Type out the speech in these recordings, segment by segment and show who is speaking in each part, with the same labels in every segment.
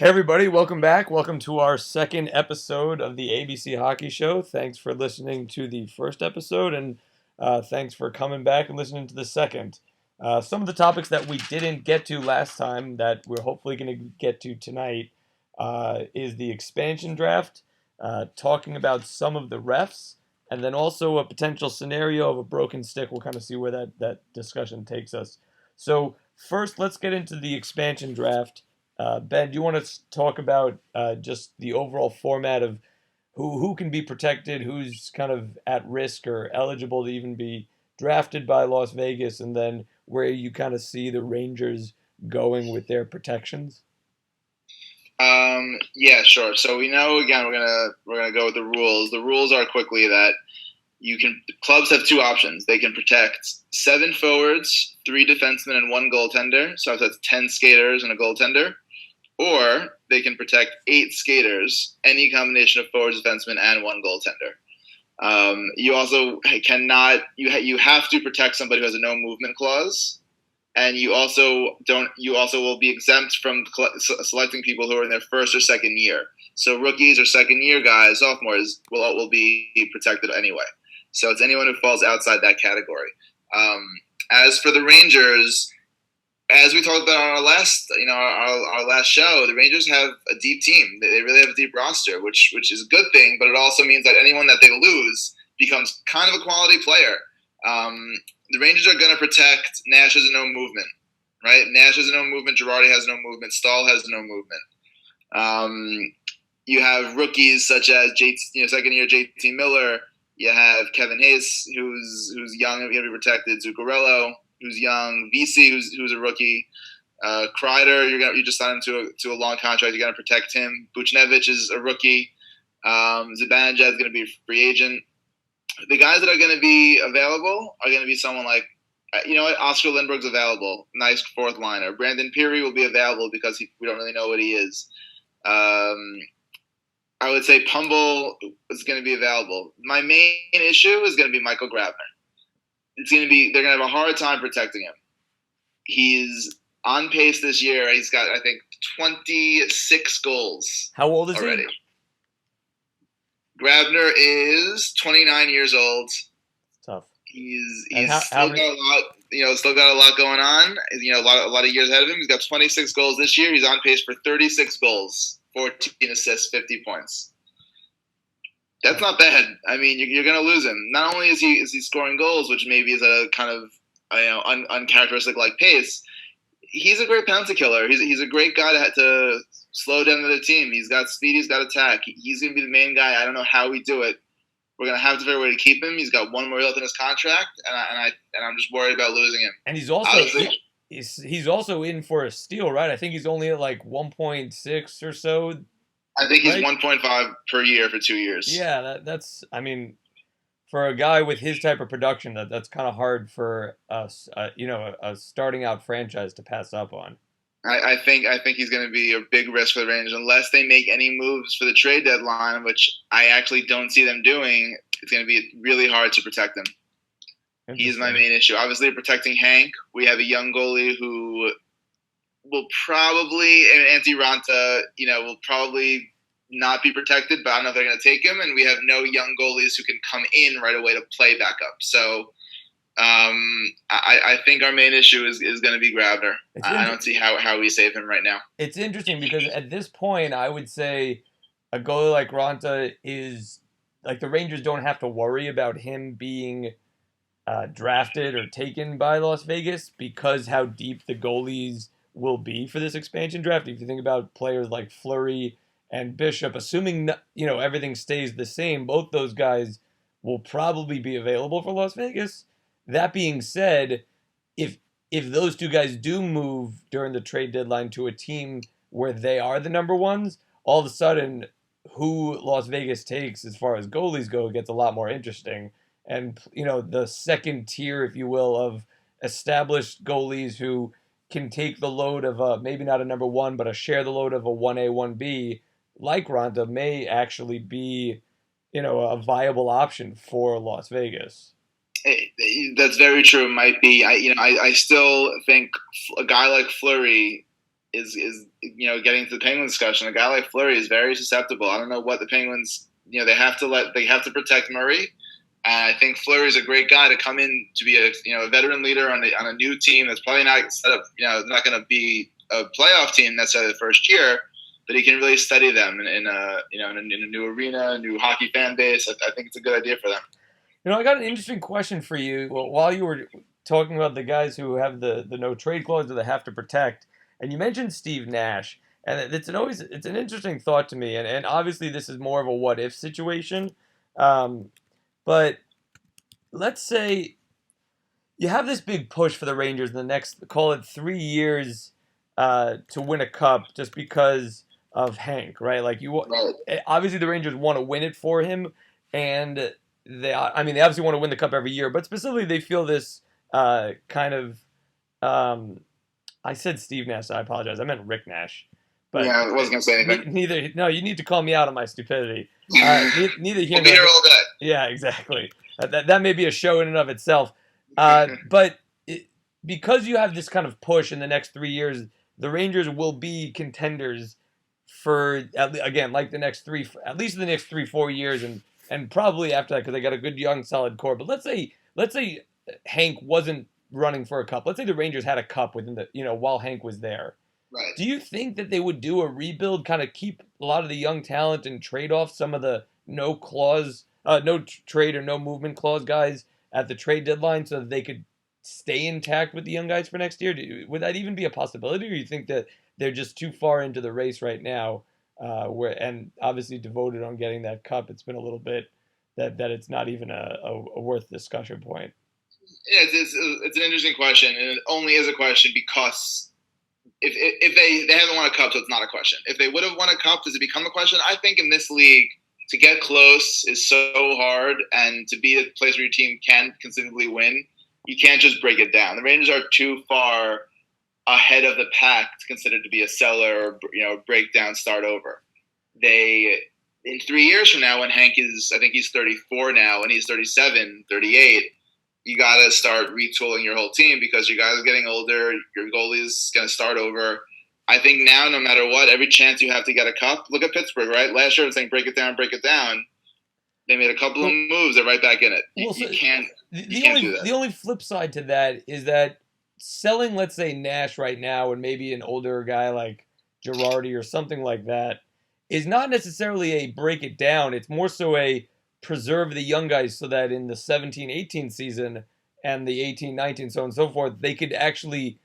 Speaker 1: Hey everybody, welcome back. Welcome to our second episode of the ABC Hockey Show. Thanks for listening to the first episode, and thanks for coming back and listening to the second. Some of the topics that we didn't get to last time that we're hopefully going to get to tonight is the expansion draft, talking about some of the refs, and then also a potential scenario of a broken stick. We'll kind of see where that discussion takes us. So first, let's get into the expansion draft. Ben, do you want to talk about just the overall format of who can be protected, who's kind of at risk or eligible to even be drafted by Las Vegas, and then where you kind of see the Rangers going with their protections?
Speaker 2: Yeah, sure. So we know again we're gonna go with the rules. The rules are quickly that clubs have two options. They can protect seven forwards, three defensemen, and one goaltender. So that's 10 skaters and a goaltender. Or they can protect eight skaters, any combination of forwards, defensemen, and one goaltender. You also cannot you have to protect somebody who has a no movement clause, and you also don't. You also will be exempt from selecting people who are in their first or second year. So rookies or second year guys, sophomores will be protected anyway. So it's anyone who falls outside that category. As for the Rangers, as we talked about on our last, our last show, the Rangers have a deep team. They really have a deep roster, which is a good thing. But it also means that anyone that they lose becomes kind of a quality player. The Rangers are going to protect Nash has no movement, right? Nash has no movement. Girardi has no movement. Stahl has no movement. You have rookies such as second year JT Miller. You have Kevin Hayes, who's young and going to be protected. Zuccarello, who's young. VC, who's a rookie. Kreider, you just signed him to a long contract. You're going to protect him. Buchnevich is a rookie. Zibanejad is going to be a free agent. The guys that are going to be available are going to be someone like, Oscar Lindbergh's available. Nice fourth liner. Brandon Peary will be available because we don't really know what he is. I would say Pumble is going to be available. My main issue is going to be Michael Grabner. They're going to have a hard time protecting him. He's on pace this year. He's got, I think, 26 goals.
Speaker 1: How old is
Speaker 2: already.
Speaker 1: he?
Speaker 2: Grabner is 29 years old.
Speaker 1: Tough.
Speaker 2: He's still got a lot going on. A lot of years ahead of him. He's got 26 goals this year. He's on pace for 36 goals, 14 assists, 50 points. That's not bad. I mean, you're going to lose him. Not only is he scoring goals, which maybe is at a kind of uncharacteristic like pace. He's a great penalty killer. He's a great guy to slow down the team. He's got speed. He's got attack. He's going to be the main guy. I don't know how we do it. We're going to have to figure a way to keep him. He's got one more year left in his contract, and I'm just worried about losing him.
Speaker 1: And he's also in for a steal, right? I think he's only at like 1.6 or so.
Speaker 2: I think he's 1.5 per year for 2 years.
Speaker 1: Yeah, that's. I mean, for a guy with his type of production, that's kind of hard for us, a starting out franchise to pass up on.
Speaker 2: I think he's going to be a big risk for the Rangers unless they make any moves for the trade deadline, which I actually don't see them doing. It's going to be really hard to protect him. He's my main issue. Obviously, protecting Hank. We have a young goalie who will probably, and Antti Raanta, will probably not be protected, but I don't know if they're going to take him. And we have no young goalies who can come in right away to play backup. So I think our main issue is going to be Grabner. I don't see how we save him right now.
Speaker 1: It's interesting because at this point, I would say a goalie like Raanta is like the Rangers don't have to worry about him being drafted or taken by Las Vegas because how deep the goalies will be for this expansion draft. If you think about players like Fleury and Bishop, assuming everything stays the same, both those guys will probably be available for Las Vegas. That being said, if those two guys do move during the trade deadline to a team where they are the number ones, all of a sudden who Las Vegas takes as far as goalies go gets a lot more interesting. And the second tier, if you will, of established goalies who can take the load of maybe not a number one, but share the load of a 1A, 1B, like Raanta, may actually be, a viable option for Las Vegas.
Speaker 2: That's very true. It might be. I still think a guy like Fleury is getting to the Penguins discussion. A guy like Fleury is very susceptible. I don't know what the Penguins they have to protect Murray. And I think Fleury is a great guy to come in to be a veteran leader on a new team that's probably not set up not going to be a playoff team necessarily the first year, but he can really study them in a new arena, a new hockey fan base. I think it's a good idea for them.
Speaker 1: I got an interesting question for you. Well, while you were talking about the guys who have the no trade clause or they have to protect, and you mentioned Steve Nash, and it's an interesting thought to me, and obviously this is more of a what if situation, but let's say you have this big push for the Rangers in the next, call it 3 years, to win a cup just because of Hank, right? Like obviously the Rangers want to win it for him, and they obviously want to win the cup every year, but specifically they feel this kind of. I said Steve Nash. I apologize. I meant Rick Nash.
Speaker 2: But yeah, I wasn't gonna say anything.
Speaker 1: Neither. No, you need to call me out on my stupidity. Neither here.
Speaker 2: We'll be here all day.
Speaker 1: Yeah, exactly. That may be a show in and of itself. But because you have this kind of push in the next 3 years, the Rangers will be contenders for again like the next at least the next 3-4 years, and probably after that because they got a good young solid core. But let's say Hank wasn't running for a cup. Let's say the Rangers had a cup within while Hank was there.
Speaker 2: Right.
Speaker 1: Do you think that they would do a rebuild, kind of keep a lot of the young talent and trade off some of the no trade or no movement clause guys at the trade deadline so that they could stay intact with the young guys for next year? Would that even be a possibility, or do you think that they're just too far into the race right now, and obviously devoted on getting that cup? It's been a little bit that it's not even a worth discussion point.
Speaker 2: Yeah, it's an interesting question, and it only is a question because if they haven't won a cup, so it's not a question. If they would have won a cup, does it become a question? I think in this league, to get close is so hard, and to be a place where your team can consistently win, you can't just break it down. The Rangers are too far ahead of the pack to consider to be a seller or break down, start over. In 3 years from now, when Hank is, I think he's 34 now, and he's 37, 38, you got to start retooling your whole team because your guys are getting older. Your goalie's going to start over. I think now, no matter what, every chance you have to get a cup, look at Pittsburgh, right? Last year, I was saying break it down. They made a couple of moves. They're right back in it. You can't do that.
Speaker 1: The only flip side to that is that selling, let's say, Nash right now and maybe an older guy like Girardi or something like that is not necessarily a break it down. It's more so a preserve the young guys so that in the 17-18 season and the 18-19, so on and so forth, they could actually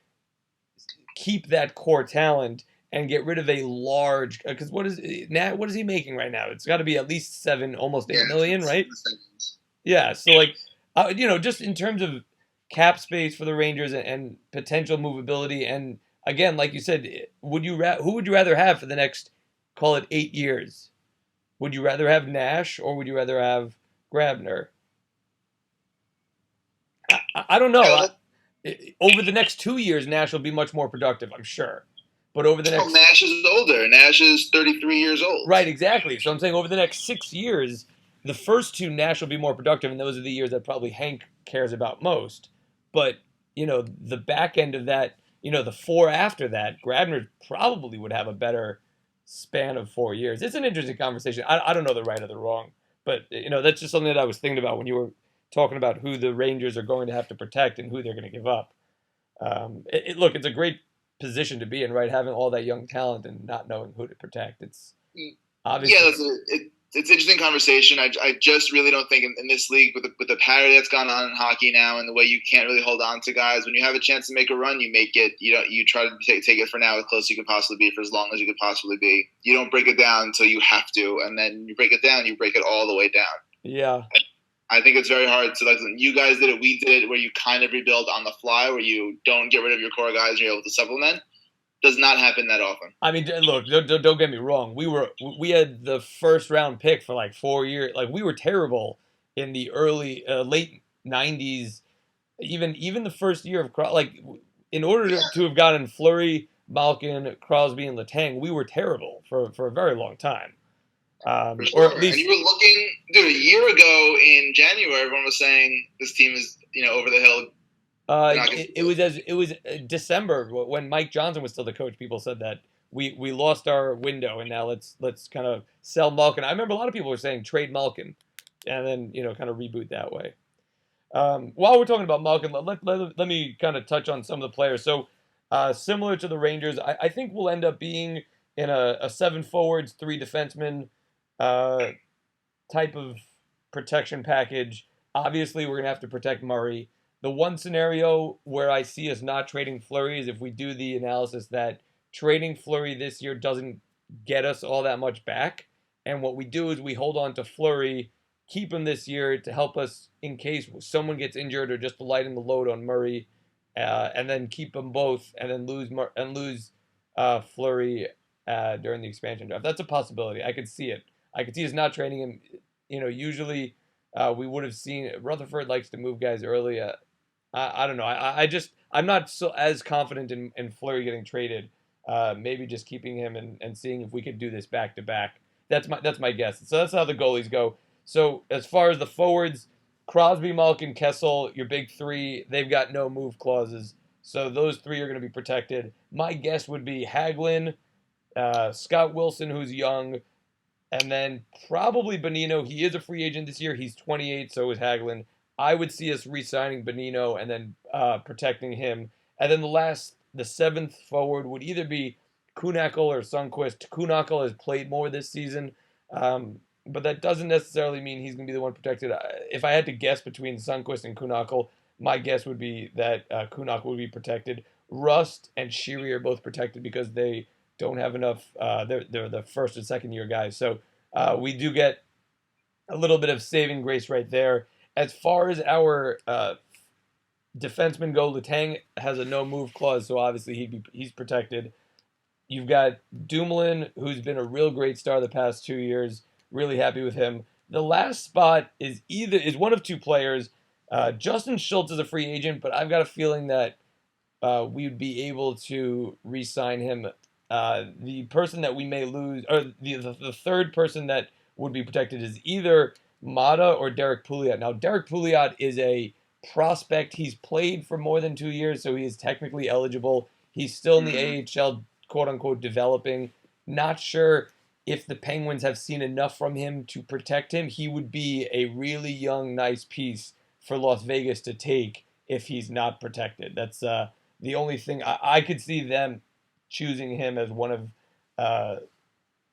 Speaker 1: keep that core talent and get rid of a large, because what is he making right now? It's got to be at least almost 8 million, right? Yeah, so just in terms of cap space for the Rangers and potential movability, and again, like you said, who would you rather have for the next, call it 8 years? Would you rather have Nash or would you rather have Grabner? I don't know. Over the next 2 years, Nash will be much more productive, I'm sure. But over the next...
Speaker 2: Nash is older. Nash is 33 years old.
Speaker 1: Right, exactly. So I'm saying over the next 6 years, the first two, Nash will be more productive, and those are the years that probably Hank cares about most. But, the back end of that, the 4 after that, Grabner probably would have a better span of 4 years. It's an interesting conversation. I don't know the right or the wrong, but that's just something that I was thinking about when you were talking about who the Rangers are going to have to protect and who they're going to give up. Look, it's a great position to be in, right? Having all that young talent and not knowing who to protect. It's obviously
Speaker 2: it's an interesting conversation. I just really don't think in this league with the parity that's gone on in hockey now and the way you can't really hold on to guys, when you have a chance to make a run, you make it. You try to take it for now as close as you can possibly be for as long as you could possibly be. You don't break it down until you have to, and then you break it down, you break it all the way down.
Speaker 1: Yeah.
Speaker 2: I think it's very hard to, like, you guys did it, we did it, where you kind of rebuild on the fly, where you don't get rid of your core guys and you're able to supplement. Does not happen that often.
Speaker 1: I mean, look, don't get me wrong. We had the first round pick for like 4 years. Like, we were terrible in the late 90s. Even the first year of in order to have gotten Fleury, Malkin, Crosby, and Letang, we were terrible for a very long time.
Speaker 2: For sure. Or at least, and you were looking, dude, a year ago in January, everyone was saying this team is over the hill. They're not gonna do
Speaker 1: It was December when Mike Johnson was still the coach. People said that we lost our window and now let's kind of sell Malkin. I remember a lot of people were saying trade Malkin, and then kind of reboot that way. While we're talking about Malkin, let me kind of touch on some of the players. So similar to the Rangers, I think we'll end up being in a 7 forwards, 3 defensemen type of protection package. Obviously, we're gonna have to protect Murray. The one scenario where I see us not trading Fleury is if we do the analysis that trading Fleury this year doesn't get us all that much back. And what we do is we hold on to Fleury, keep him this year to help us in case someone gets injured or just to lighten the load on Murray, and then keep them both and then lose Fleury during the expansion draft. That's a possibility. I could see it. I could see us not trading him. Usually we would have seen Rutherford likes to move guys early. I don't know. I'm not so as confident in Fleury getting traded. Maybe just keeping him and seeing if we could do this back to back. That's my guess. So that's how the goalies go. So as far as the forwards, Crosby, Malkin, Kessel, your big three, they've got no move clauses. So those three are going to be protected. My guess would be Hagelin, Scott Wilson, who's young, and then probably Bonino. He is a free agent this year. He's 28, so is Hagelin. I would see us re-signing Bonino and then protecting him. And then the 7th forward would either be Kuhnhackl or Sundqvist. Kuhnhackl has played more this season, but that doesn't necessarily mean he's going to be the one protected. If I had to guess between Sundqvist and Kuhnhackl, my guess would be that Kuhnhackl would be protected. Rust and Sheary are both protected because they don't have enough. They're the first and second year guys, so we do get a little bit of saving grace right there. As far as our defensemen go, Letang has a no move clause, so obviously he's protected. You've got Dumoulin, who's been a real great star the past 2 years. Really happy with him. The last spot is one of two players. Justin Schultz is a free agent, but I've got a feeling that we would be able to re-sign him. The person that we may lose, or the third person that would be protected, is either Mata or Derek Pouliot. Now, Derek Pouliot is a prospect. He's played for more than 2 years, so he is technically eligible. He's still in the AHL, quote-unquote, developing. Not sure if the Penguins have seen enough from him to protect him. He would be a really young, nice piece for Las Vegas to take if he's not protected. That's the only thing. I could see them choosing him as one of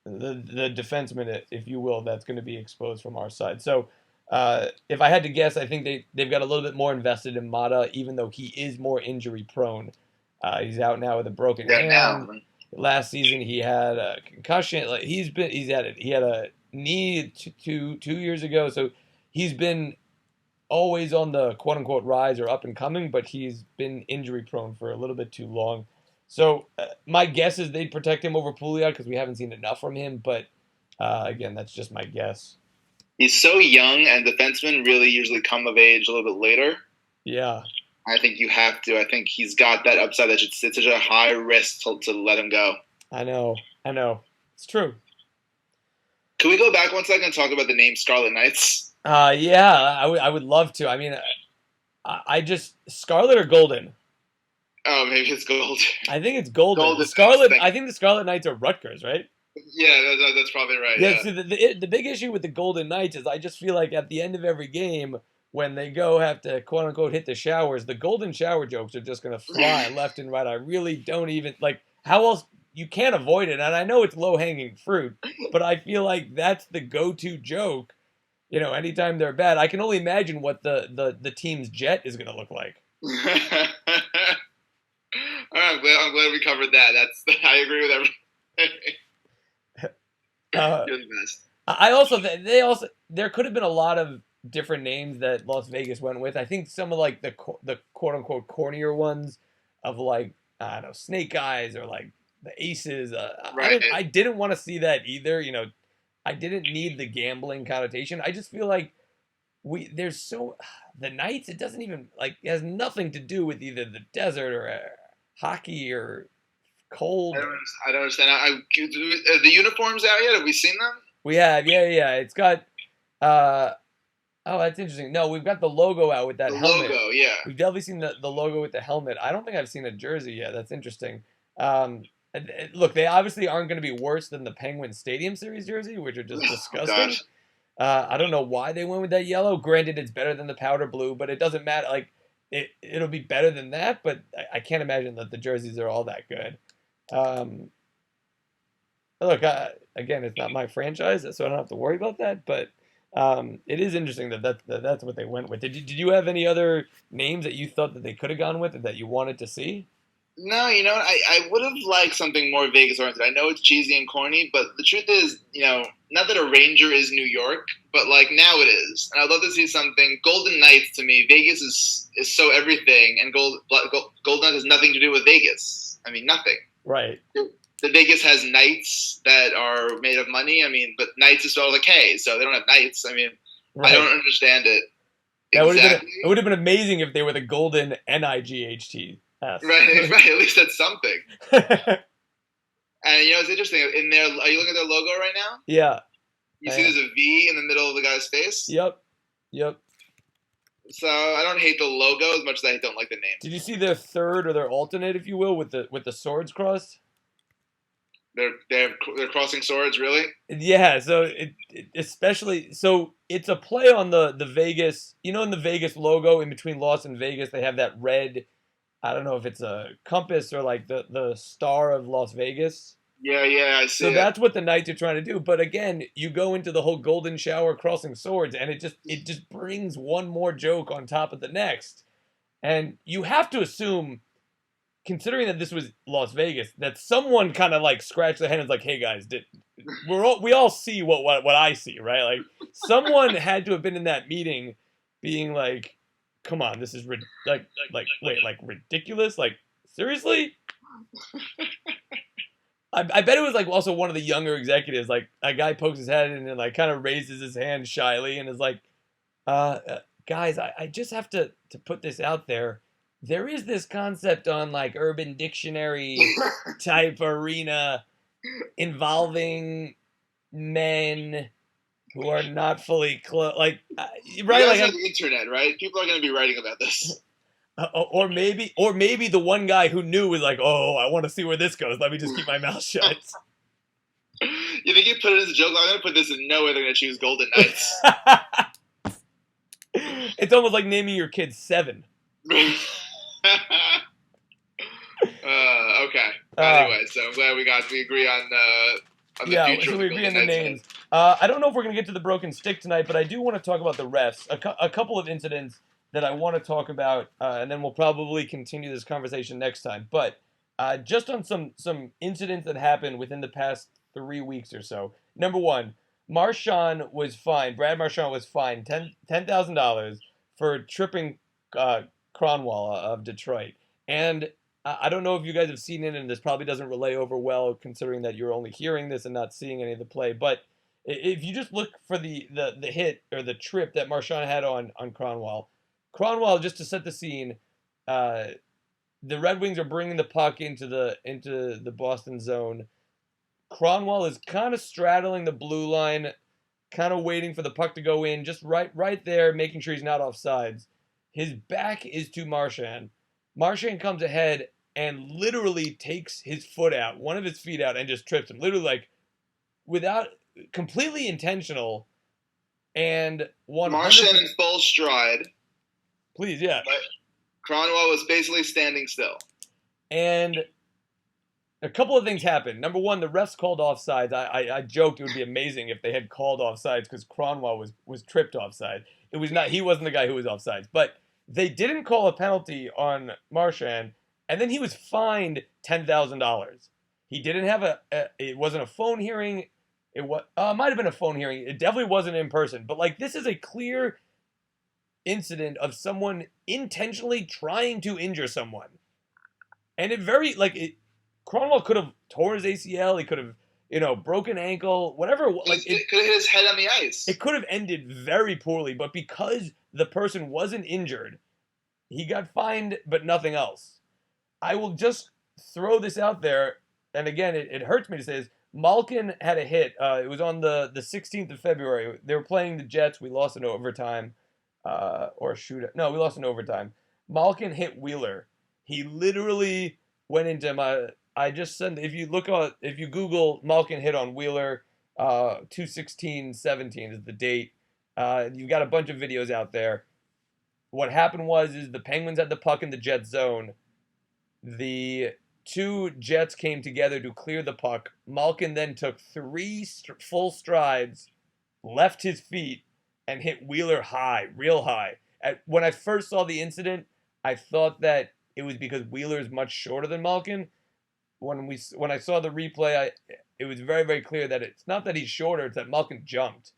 Speaker 1: the defensemen, if you will, that's going to be exposed from our side. So if I had to guess, I think they've got a little bit more invested in Mata, even though he is more injury prone. He's out now with a broken hand. Last season he had a concussion. Like he had a knee 2 years ago, so he's been always on the quote unquote rise or up and coming, but he's been injury prone for a little bit too long. So my guess is they'd protect him over Pouliot because we haven't seen enough from him. But again, that's just my guess.
Speaker 2: He's so young, and defensemen really usually come of age a little bit later.
Speaker 1: Yeah.
Speaker 2: I think you have to. I think he's got that upside that it's such a high risk to let him go.
Speaker 1: I know. It's true.
Speaker 2: Can we go back 1 second and talk about the name Scarlet Knights?
Speaker 1: Yeah, I would love to. I mean, I just Scarlet or Golden?
Speaker 2: Oh, maybe it's Golden.
Speaker 1: I think it's Golden. Scarlet. I think the Scarlet Knights are Rutgers, right?
Speaker 2: Yeah, that's probably right.
Speaker 1: Yeah. So the big issue with the Golden Knights is I just feel like at the end of every game, when they have to quote unquote hit the showers, the golden shower jokes are just gonna fly left and right. I really don't even like how else you can't avoid it. And I know it's low hanging fruit, but I feel like that's the go-to joke. Anytime they're bad, I can only imagine what the team's jet is gonna look like.
Speaker 2: I'm glad we covered that. I agree with everything. You're the best.
Speaker 1: There could have been a lot of different names that Las Vegas went with. I think some of like the quote unquote cornier ones of like I don't know Snake Eyes or like the Aces.
Speaker 2: Right.
Speaker 1: I didn't want to see that either. I didn't need the gambling connotation. I just feel like the Knights. It doesn't even it has nothing to do with either the desert or hockey or cold.
Speaker 2: I don't understand. Are the uniforms out yet? Have we seen them?
Speaker 1: We have. Yeah. It's got. Oh, that's interesting. No, we've got the logo out with
Speaker 2: The
Speaker 1: that helmet.
Speaker 2: logo, yeah.
Speaker 1: We've definitely seen the logo with the helmet. I don't think I've seen a jersey yet. That's interesting. Look, they obviously aren't going to be worse than the Penguins Stadium Series jersey, which are just
Speaker 2: Oh
Speaker 1: disgusting.
Speaker 2: gosh.
Speaker 1: I don't know why they went with that yellow. Granted, it's better than the powder blue, but it doesn't matter. Like it'll be better than that. But I can't imagine that the jerseys are all that good. Um, Look, again, it's not my franchise, so I don't have to worry about that. But it is interesting that's what they went with. Did you have any other names that you thought that they could have gone with or that you wanted to see?
Speaker 2: No, you know, I would have liked something more Vegas oriented. I know it's cheesy and corny, but the truth is, not that a Ranger is New York, but like now it is. And I'd love to see something. Golden Knights to me, Vegas is so everything, and Golden Knights has nothing to do with Vegas. I mean, nothing.
Speaker 1: Right.
Speaker 2: The Vegas has knights that are made of money. I mean, but knights is spelled with a K, so they don't have knights. I mean, I don't
Speaker 1: Right.
Speaker 2: understand it
Speaker 1: That would have been
Speaker 2: exactly.
Speaker 1: it would have been amazing if they were the golden NIGHT. Yes.
Speaker 2: Right, right. At least that's something. And it's interesting. In their, are you looking at their logo right now?
Speaker 1: Yeah.
Speaker 2: You
Speaker 1: I
Speaker 2: see,
Speaker 1: am.
Speaker 2: there's a V in the middle of the guy's face.
Speaker 1: Yep. Yep.
Speaker 2: So I don't hate the logo as much as I don't like the name.
Speaker 1: Did you see their third or their alternate, if you will, with the swords crossed?
Speaker 2: They're crossing swords, really.
Speaker 1: Yeah, so especially so it's a play on the Vegas, in the Vegas logo in between Las and Vegas, they have that red, I don't know if it's a compass or like the star of Las Vegas.
Speaker 2: Yeah, yeah, I see
Speaker 1: So
Speaker 2: it.
Speaker 1: that's what the Knights are trying to do. But again, you go into the whole golden shower crossing swords and it just brings one more joke on top of the next. And you have to assume, considering that this was Las Vegas, that someone kind of like scratched their head and was like, "Hey guys, we all see what I see, right?" Like someone had to have been in that meeting, being like, "Come on, this is wait, ridiculous, like seriously." I bet it was like also one of the younger executives, like a guy pokes his head in and like kind of raises his hand shyly and is like, guys, I just have to put this out there. There is this concept on like Urban Dictionary type arena involving men who are not fully right,
Speaker 2: You guys
Speaker 1: like
Speaker 2: have the internet, right? People are going to be writing about this.
Speaker 1: or maybe the one guy who knew was like, oh, I want to see where this goes. Let me just keep my mouth shut.
Speaker 2: You think you put it as a joke? I'm going to put this in no way they're going to choose Golden Knights.
Speaker 1: It's almost like naming your kid Seven.
Speaker 2: Okay. Anyway, so I'm glad we agree on the
Speaker 1: Yeah,
Speaker 2: future
Speaker 1: so
Speaker 2: of
Speaker 1: we
Speaker 2: the
Speaker 1: agree on
Speaker 2: Golden
Speaker 1: the
Speaker 2: Knights.
Speaker 1: names. I don't know if we're going to get to the broken stick tonight, but I do want to talk about the refs. A couple of incidents that I want to talk about, and then we'll probably continue this conversation next time. But just on some incidents that happened within the past 3 weeks or so. Number one, Marchand was fined. Brad Marchand was fined $10,000 for tripping Cronwall of Detroit. And I don't know if you guys have seen it, and this probably doesn't relay over well, considering that you're only hearing this and not seeing any of the play. But if you just look for the hit or the trip that Marchand had on Cronwall, just to set the scene, the Red Wings are bringing the puck into the Boston zone. Cronwall is kind of straddling the blue line, kind of waiting for the puck to go in, just right there, making sure he's not offsides. His back is to Marchand. Marchand comes ahead and literally takes his foot out, one of his feet out, and just trips him. Literally, like, without, completely intentional, and 100%.
Speaker 2: Marchand in full stride.
Speaker 1: Please, yeah.
Speaker 2: But Cronwall was basically standing still.
Speaker 1: And a couple of things happened. Number one, the refs called offsides. I joked it would be amazing if they had called offsides because Cronwall was tripped offside. It was not. He wasn't the guy who was offsides. But they didn't call a penalty on Marchand, and then he was fined $10,000. He didn't have it wasn't a phone hearing. It might have been a phone hearing. It definitely wasn't in person. But like this is a clear incident of someone intentionally trying to injure someone, and Cronwall could have tore his ACL. He could have, broken ankle, whatever.
Speaker 2: It could have hit his head on the ice.
Speaker 1: It could have ended very poorly, but because the person wasn't injured, he got fined, but nothing else. I will just throw this out there, and again, it hurts me to say this, Malkin had a hit. It was on the 16th of February. They were playing the Jets. We lost in overtime, or shoot. No, we lost in overtime. Malkin hit Wheeler. He literally went into my. I just sent. If you Google Malkin hit on Wheeler, 2/16/17 is the date. You've got a bunch of videos out there. What happened is the Penguins had the puck in the Jet zone. The two Jets came together to clear the puck. Malkin then took three full strides, left his feet, and hit Wheeler high, real high. When I first saw the incident, I thought that it was because Wheeler is much shorter than Malkin. When I saw the replay, it was very, very clear that it's not that he's shorter; it's that Malkin jumped.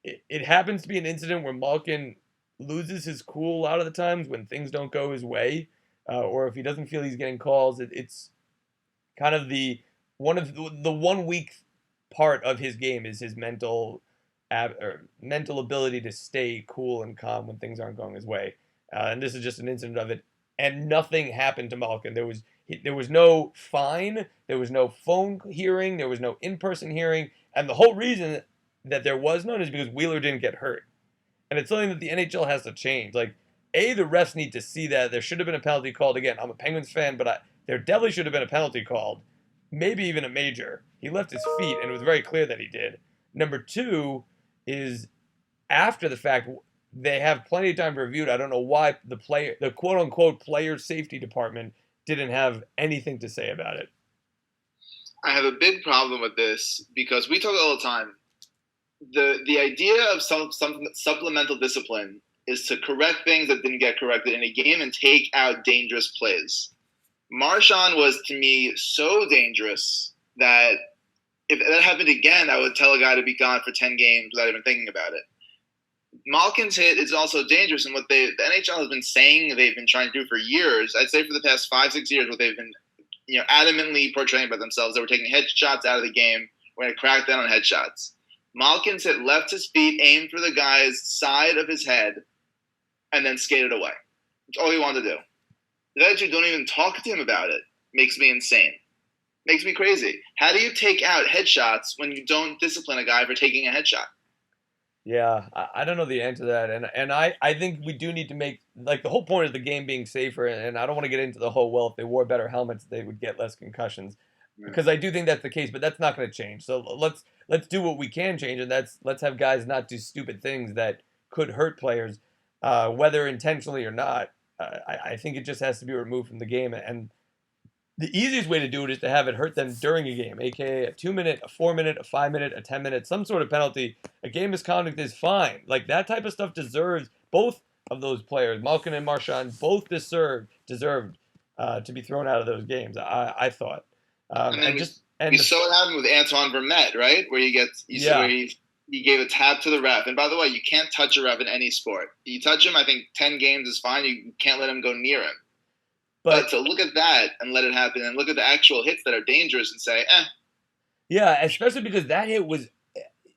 Speaker 1: It happens to be an incident where Malkin loses his cool a lot of the times when things don't go his way, or if he doesn't feel he's getting calls. It's kind of the 1 weak part of his game is his mental ability to stay cool and calm when things aren't going his way. And this is just an incident of it. And nothing happened to Malkin. There was no fine, there was no phone hearing, there was no in-person hearing, and the whole reason that there was none is because Wheeler didn't get hurt. And it's something that the NHL has to change. Like, the refs need to see that there should have been a penalty called. Again, I'm a Penguins fan, but there definitely should have been a penalty called, maybe even a major. He left his feet, and it was very clear that he did. Number two is, after the fact, they have plenty of time to review it. I don't know why the quote-unquote player safety department didn't have anything to say about it.
Speaker 2: I have a big problem with this because we talk all the time. The idea of some supplemental discipline is to correct things that didn't get corrected in a game and take out dangerous plays. Marchand was, to me, so dangerous that if that happened again, I would tell a guy to be gone for 10 games without even thinking about it. Malkin's hit is also dangerous, and what the NHL has been saying they've been trying to do for years, I'd say for the past 5-6 years, what they've been adamantly portraying about themselves, they were taking headshots out of the game. We're going to crack down on headshots. Malkin's hit left his feet, aimed for the guy's side of his head, and then skated away. That's all he wanted to do. The fact that you don't even talk to him about it makes me insane. Makes me crazy. How do you take out headshots when you don't discipline a guy for taking a headshot?
Speaker 1: Yeah, I don't know the answer to that, and I think we do need to make, like, the whole point of the game being safer, and I don't want to get into the whole, well, if they wore better helmets, they would get less concussions, because I do think that's the case, but that's not going to change. So let's do what we can change, and let's have guys not do stupid things that could hurt players, whether intentionally or not. I think it just has to be removed from the game, and the easiest way to do it is to have it hurt them during a game, aka a 2-minute, a 4-minute, a 5-minute, a 10-minute, some sort of penalty. A game misconduct is fine. Like, that type of stuff deserves, both of those players, Malkin and Marchand, both deserved to be thrown out of those games, I thought.
Speaker 2: We saw it happen with Antoine Vermette, right? Where he gave a tap to the ref. And by the way, you can't touch a ref in any sport. You touch him, I think 10 games is fine. You can't let him go near him. But to look at that and let it happen and look at the actual hits that are dangerous and say,
Speaker 1: Yeah, especially because that hit was,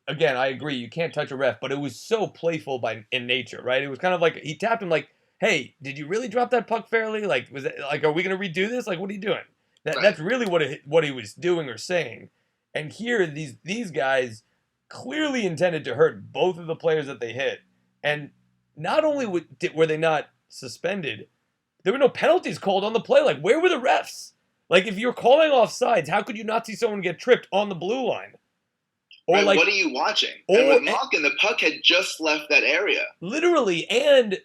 Speaker 1: again, I agree, you can't touch a ref, but it was so playful in nature, right? It was kind of like, he tapped him like, hey, did you really drop that puck fairly? Like, was it, like, are we going to redo this? Like, what are you doing? That's really what he was doing or saying. And here, these guys clearly intended to hurt both of the players that they hit. And not only were they not suspended, there were no penalties called on the play. Like, where were the refs? Like, if you're calling offsides, how could you not see someone get tripped on the blue line?
Speaker 2: Or right, like, what are you watching? And with Malkin, the puck had just left that area.
Speaker 1: Literally, and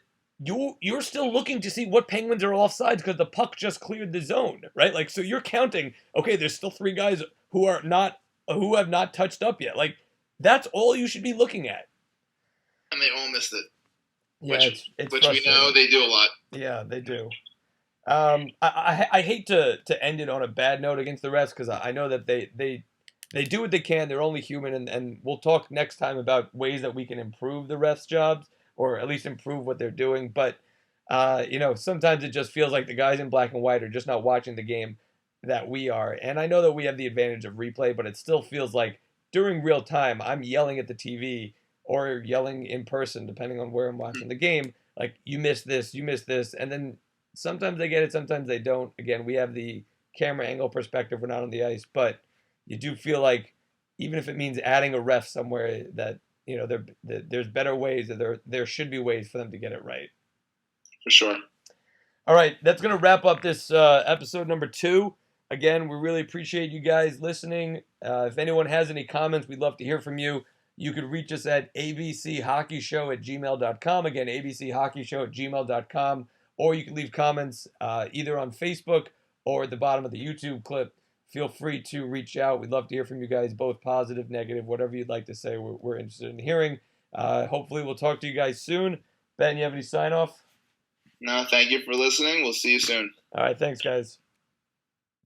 Speaker 1: you're still looking to see what Penguins are offsides because the puck just cleared the zone, right? Like, so you're counting, okay, there's still 3 guys who have not touched up yet. Like, that's all you should be looking at.
Speaker 2: And they all missed it.
Speaker 1: Yeah,
Speaker 2: which we know they do a lot.
Speaker 1: Yeah, they do. I hate to end it on a bad note against the refs because I know that they do what they can. They're only human, and we'll talk next time about ways that we can improve the refs' jobs or at least improve what they're doing. But sometimes it just feels like the guys in black and white are just not watching the game that we are. And I know that we have the advantage of replay, but it still feels like during real time I'm yelling at the TV or yelling in person, depending on where I'm watching the game, like, you missed this, and then sometimes they get it, sometimes they don't. Again, we have the camera angle perspective, we're not on the ice, but you do feel like even if it means adding a ref somewhere, that there's better ways, that there should be ways for them to get it right.
Speaker 2: For sure.
Speaker 1: All right, that's going to wrap up this episode number 2. Again, we really appreciate you guys listening. If anyone has any comments, we'd love to hear from you. You could reach us at abchockeyshow@gmail.com. Again, abchockeyshow@gmail.com. Or you can leave comments either on Facebook or at the bottom of the YouTube clip. Feel free to reach out. We'd love to hear from you guys, both positive, negative, whatever you'd like to say. We're interested in hearing. Hopefully, we'll talk to you guys soon. Ben, you have any sign-off?
Speaker 2: No, thank you for listening. We'll see you soon.
Speaker 1: All right, thanks, guys.